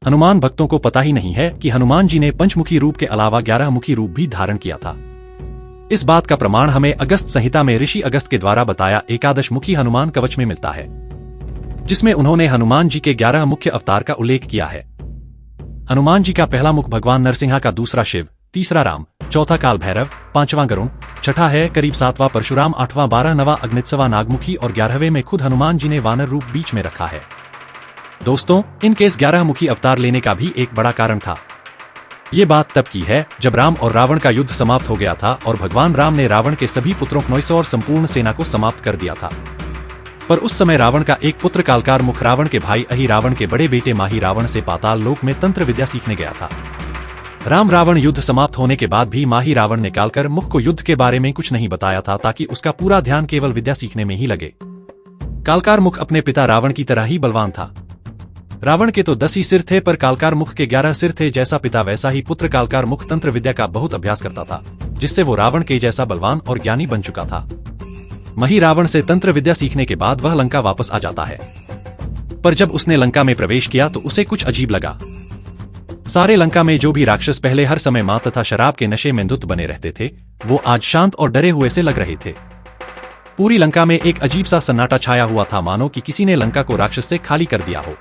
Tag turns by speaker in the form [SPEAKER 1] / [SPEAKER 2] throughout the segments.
[SPEAKER 1] हनुमान भक्तों को पता ही नहीं है कि हनुमान जी ने पंचमुखी रूप के अलावा 11 मुखी रूप भी धारण किया था। इस बात का प्रमाण हमें अगस्त संहिता में ऋषि अगस्त के द्वारा बताया एकादश मुखी हनुमान कवच में मिलता है, जिसमें उन्होंने हनुमान जी के 11 मुख्य अवतार का उल्लेख किया है। हनुमान जी का पहला मुख भगवान नरसिंहा का, दूसरा शिव, तीसरा राम, चौथा काल भैरव, पांचवां गरुण, छठा है करीब सातवां परशुराम, आठवां 12वां अग्नित्सवा नागमुखी और 11वें में खुद हनुमान जी ने वानर रूप बीच में रखा है। दोस्तों, इनके इस 11 मुखी अवतार लेने का भी एक बड़ा कारण था। ये बात तब की है जब राम और रावण का युद्ध समाप्त हो गया था और भगवान राम ने रावण के सभी पुत्रों नौसौ और संपूर्ण सेना को समाप्त कर दिया था। पर उस समय रावण का एक पुत्र कालकार मुख रावण के भाई अहि रावण के बड़े बेटे माही रावण से पाताल लोक में तंत्र विद्या सीखने गया था। राम रावण युद्ध समाप्त होने के बाद भी माही रावण ने कालकर मुख को युद्ध के बारे में कुछ नहीं बताया था, ताकि उसका पूरा ध्यान केवल विद्या सीखने में ही लगे। कालकार मुख अपने पिता रावण की तरह ही बलवान था। रावण के तो 10 ही सिर थे, पर कालकार मुख के 11 सिर थे। जैसा पिता वैसा ही पुत्र कालकार मुख तंत्र विद्या का बहुत अभ्यास करता था, जिससे वो रावण के जैसा बलवान और ज्ञानी बन चुका था। मही रावण से तंत्र विद्या सीखने के बाद वह लंका वापस आ जाता है, पर जब उसने लंका में प्रवेश किया तो उसे कुछ अजीब लगा। सारे लंका में जो भी राक्षस पहले हर समय मां तथा शराब के नशे में धुत बने रहते थे, वो आज शांत और डरे हुए से लग रहे थे। पूरी लंका में एक अजीब सा सन्नाटा छाया हुआ था, मानो कि किसी ने लंका को राक्षस से खाली कर दिया हो।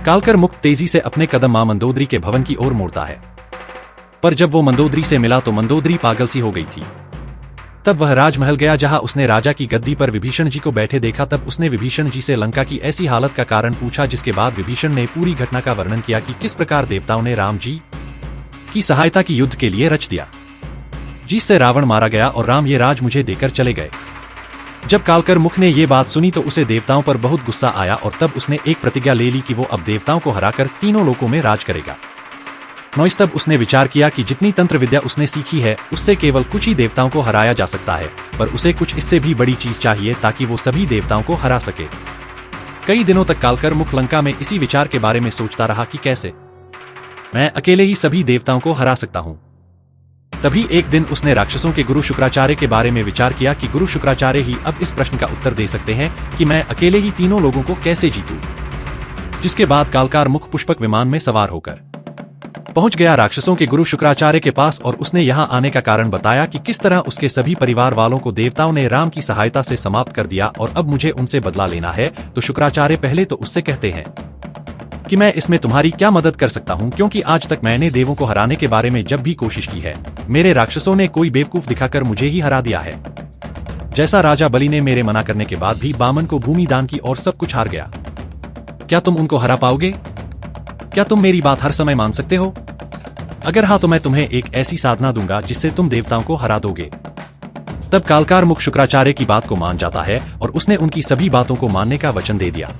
[SPEAKER 1] कालकर मुख तेजी से अपने कदम मां मंदोदरी के भवन की ओर मोड़ता है, पर जब वो मंदोदरी से मिला तो मंदोदरी पागल सी हो गई थी। तब वह राजमहल गया, जहां उसने राजा की गद्दी पर विभीषण जी को बैठे देखा। तब उसने विभीषण जी से लंका की ऐसी हालत का कारण पूछा, जिसके बाद विभीषण ने पूरी घटना का वर्णन किया कि किस प्रकार देवताओं ने राम जी की सहायता की युद्ध के लिए रच दिया, जिससे रावण मारा गया और राम ये राज मुझे देकर चले गए। जब कालकर मुख ने ये बात सुनी तो उसे देवताओं पर बहुत गुस्सा आया और तब उसने एक प्रतिज्ञा ले ली कि वो अब देवताओं को हराकर तीनों लोकों में राज करेगा। नॉइस तब उसने विचार किया कि जितनी तंत्र विद्या उसने सीखी है उससे केवल कुछ ही देवताओं को हराया जा सकता है, पर उसे कुछ इससे भी बड़ी चीज चाहिए ताकि वो सभी देवताओं को हरा सके। कई दिनों तक कालकर मुख लंका में इसी विचार के बारे में सोचता रहा कि कैसे मैं अकेले ही सभी देवताओं को हरा सकता हूँ। तभी एक दिन उसने राक्षसों के गुरु शुक्राचार्य के बारे में विचार किया कि गुरु शुक्राचार्य ही अब इस प्रश्न का उत्तर दे सकते हैं कि मैं अकेले ही तीनों लोगों को कैसे जीतूं। जिसके बाद कालकार मुख पुष्पक विमान में सवार होकर पहुंच गया राक्षसों के गुरु शुक्राचार्य के पास और उसने यहां आने का कारण बताया कि किस तरह उसके सभी परिवार वालों को देवताओं ने राम की सहायता से समाप्त कर दिया और अब मुझे उनसे बदला लेना है। तो शुक्राचार्य पहले तो उससे कहते हैं कि मैं इसमें तुम्हारी क्या मदद कर सकता हूं, क्योंकि आज तक मैंने देवों को हराने के बारे में जब भी कोशिश की है, मेरे राक्षसों ने कोई बेवकूफ दिखाकर मुझे ही हरा दिया है। जैसा राजा बलि ने मेरे मना करने के बाद भी बामन को भूमि दान की और सब कुछ हार गया। क्या तुम उनको हरा पाओगे? क्या तुम मेरी बात हर समय मान सकते हो? अगर हाँ तो मैं तुम्हें एक ऐसी साधना दूंगा जिससे तुम देवताओं को हरा दोगे। तब कालकार मुख शुक्राचार्य की बात को मान जाता है और उसने उनकी सभी बातों को मानने का वचन दे दिया।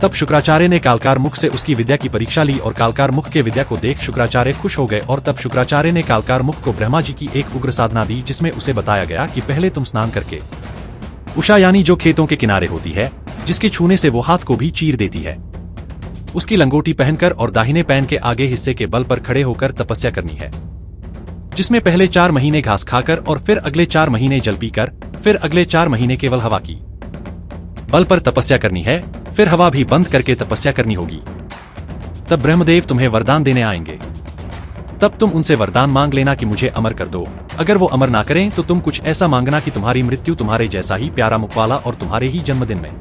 [SPEAKER 1] तब शुक्राचार्य ने कालकार मुख से उसकी विद्या की परीक्षा ली और कालकार मुख के विद्या को देख शुक्राचार्य खुश हो गए। और तब शुक्राचार्य ने कालकार मुख को ब्रह्मा जी की एक उग्र साधना दी, जिसमें उसे बताया गया कि पहले तुम स्नान करके उषा यानी जो खेतों के किनारे होती है, जिसके छूने से वो हाथ को भी चीर देती है, उसकी लंगोटी पहनकर और दाहिने पैन के आगे हिस्से के बल पर खड़े होकर तपस्या करनी है, जिसमें पहले 4 महीने घास खाकर और फिर अगले 4 महीने जल पीकर, फिर अगले 4 महीने केवल हवा की बल पर तपस्या करनी है, फिर हवा भी बंद करके तपस्या करनी होगी। तब ब्रह्मदेव तुम्हें वरदान देने आएंगे। तब तुम उनसे वरदान मांग लेना कि मुझे अमर कर दो। अगर वो अमर ना करें तो तुम कुछ ऐसा मांगना कि तुम्हारी मृत्यु तुम्हारे जैसा ही प्यारा मुख वाला और तुम्हारे ही जन्मदिन में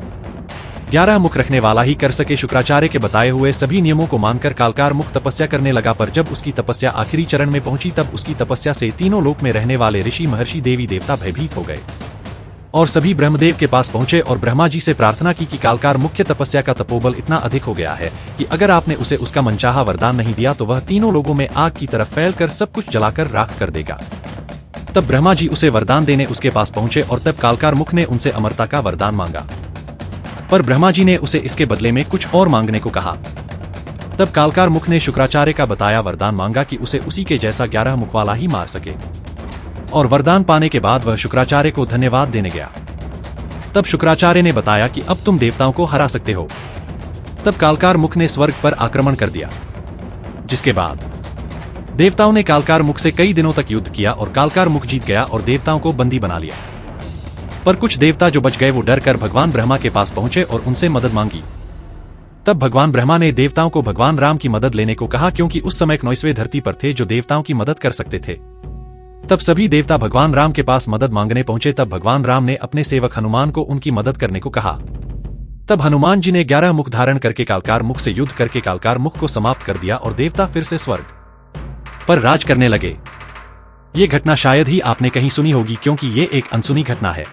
[SPEAKER 1] 11 मुख रखने वाला ही कर सके। शुक्राचार्य के बताए हुए सभी नियमों को मानकर कालकार मुख तपस्या करने लगा, पर जब उसकी तपस्या आखिरी चरण में पहुंची तब उसकी तपस्या से तीनों लोक में रहने वाले ऋषि महर्षि देवी देवता भयभीत हो गए और सभी ब्रह्मदेव के पास पहुंचे और ब्रह्मा जी से प्रार्थना की कि कालकार मुख्य तपस्या का तपोबल इतना अधिक हो गया है कि अगर आपने उसे उसका मनचाहा वरदान नहीं दिया तो वह तीनों लोगों में आग की तरफ फैलकर सब कुछ जलाकर राख कर देगा। तब ब्रह्मा जी उसे वरदान देने उसके पास पहुंचे और तब कालकार मुख ने उनसे अमरता का वरदान मांगा, पर ब्रह्मा जी ने उसे इसके बदले में कुछ और मांगने को कहा। तब कालकार मुख ने शुक्राचार्य का बताया वरदान मांगा कि उसे उसी के जैसा 11 मुख वाला ही मार सके, और वरदान पाने के बाद वह शुक्राचार्य को धन्यवाद देने गया। तब शुक्राचार्य ने बताया कि अब तुम देवताओं को हरा सकते हो। तब कालकार मुख ने स्वर्ग पर आक्रमण कर दिया, जिसके बाद देवताओं ने कालकार मुख से कई दिनों तक युद्ध किया और कालकार मुख जीत गया और देवताओं को बंदी बना लिया। पर कुछ देवता जो बच गए वो डर कर भगवान ब्रह्मा के पास पहुंचे और उनसे मदद मांगी। तब भगवान ब्रह्मा ने देवताओं को भगवान राम की मदद लेने को कहा, क्योंकि उस समय 19वें धरती पर थे जो देवताओं की मदद कर सकते थे। तब सभी देवता भगवान राम के पास मदद मांगने पहुंचे। तब भगवान राम ने अपने सेवक हनुमान को उनकी मदद करने को कहा। तब हनुमान जी ने 11 मुख धारण करके कालकार मुख से युद्ध करके कालकार मुख को समाप्त कर दिया और देवता फिर से स्वर्ग पर राज करने लगे। ये घटना शायद ही आपने कहीं सुनी होगी, क्योंकि ये एक अनसुनी घटना है।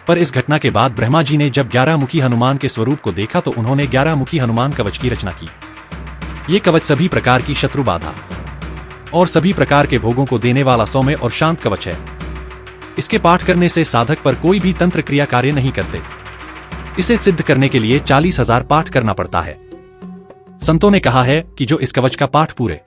[SPEAKER 1] पर इस घटना के बाद ब्रह्मा जी ने जब 11 मुखी हनुमान के स्वरूप को देखा तो उन्होंने 11 मुखी हनुमान कवच की रचना की। ये कवच सभी प्रकार की शत्रु बाधा और सभी प्रकार के भोगों को देने वाला सौम्य और शांत कवच है। इसके पाठ करने से साधक पर कोई भी तंत्र क्रिया कार्य नहीं करते। इसे सिद्ध करने के लिए 40,000 पाठ करना पड़ता है। संतों ने कहा है कि जो इस कवच का पाठ पूरे